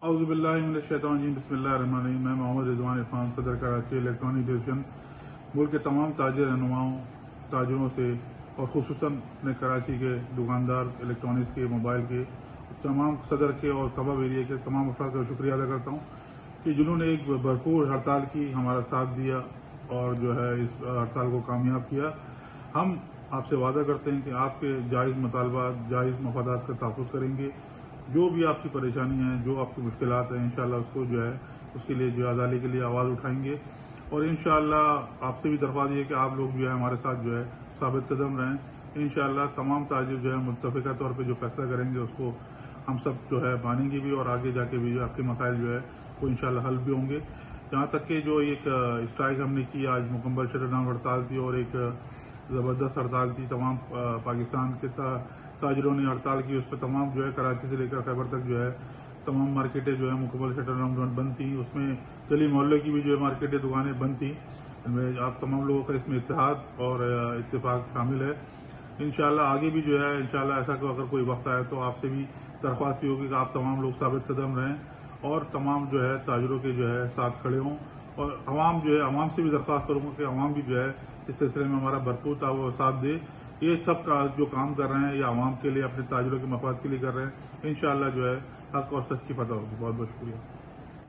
औज़ुबिल्लाहिमिनश्शैतानिर्रजीम बिस्मिल्लाहिर्रहमानिर्रहीम। मैं मोहम्मद रिजवान इरफान, सदर कराची इलेक्ट्रॉनिक डिवीज़न, मुल्क के तमाम ताजिर रहनुमाओं ताजिरों से और ख़ुसूसन अपने कराची के दुकानदार इलेक्ट्रॉनिक्स के मोबाइल के तमाम सदर के और कबाब एरिया के तमाम अफराद का शुक्रिया अदा करता हूँ कि जिन्होंने एक भरपूर हड़ताल की, हमारा साथ दिया और जो है इस हड़ताल को कामयाब किया। हम आपसे वादा करते हैं कि आपके जायज़ मुतालबात, जायज़ मफादात का तहफ़्फ़ुज़ करेंगे। जो भी आपकी परेशानियां हैं, जो आपकी मुश्किलात हैं, इंशाअल्लाह उसको जो है उसके लिए जो अदालत के लिए आवाज़ उठाएंगे। और इंशाअल्लाह आपसे भी दरख्वास्त ये है कि आप लोग जो है हमारे साथ जो है साबित कदम रहें। इंशाअल्लाह तमाम ताजिर जो है मुत्तफ़िक़ा तौर पे जो फैसला करेंगे उसको हम सब जो है मानेंगे भी और आगे जाके भी जो आपके मसाइल जो है वो इंशाअल्लाह हल भी होंगे। जहाँ तक कि जो एक स्ट्राइक हमने की, आज मुकम्मल शटरडाउन हड़ताल थी और एक ज़बरदस्त हड़ताल थी। तमाम पाकिस्तान के ताजिरों ने हड़ताल की। उस पर तमाम जो है कराची से लेकर खैबर तक जो है तमाम मार्केटें जो है मुकम्मल शटरडाउन बंद थी। उसमें गली मोहल्ले की भी जो है मार्केटें, दुकानें बंद थी। इनमें आप तमाम लोगों का इसमें इत्तेहाद और इत्तेफाक शामिल है। इंशाअल्लाह आगे भी जो है इंशाअल्लाह ऐसा अगर कोई वक्त आए तो आपसे भी दरख्वास्त भी होगी कि आप तमाम लोग साबित कदम रहें और तमाम जो है ताजिरों के जो है साथ खड़े हों। और अवाम जो है, अवाम से भी दरख्वास्त करूँगा कि अवाम भी जो है इस सिलसिले में हमारा भरपूर साथ दे। ये सब का जो काम कर रहे हैं ये अवाम के लिए, अपने ताजिरों के मफाद के लिए कर रहे हैं। इंशाअल्लाह जो है हक और सच की फतह होगी। बहुत बहुत शुक्रिया।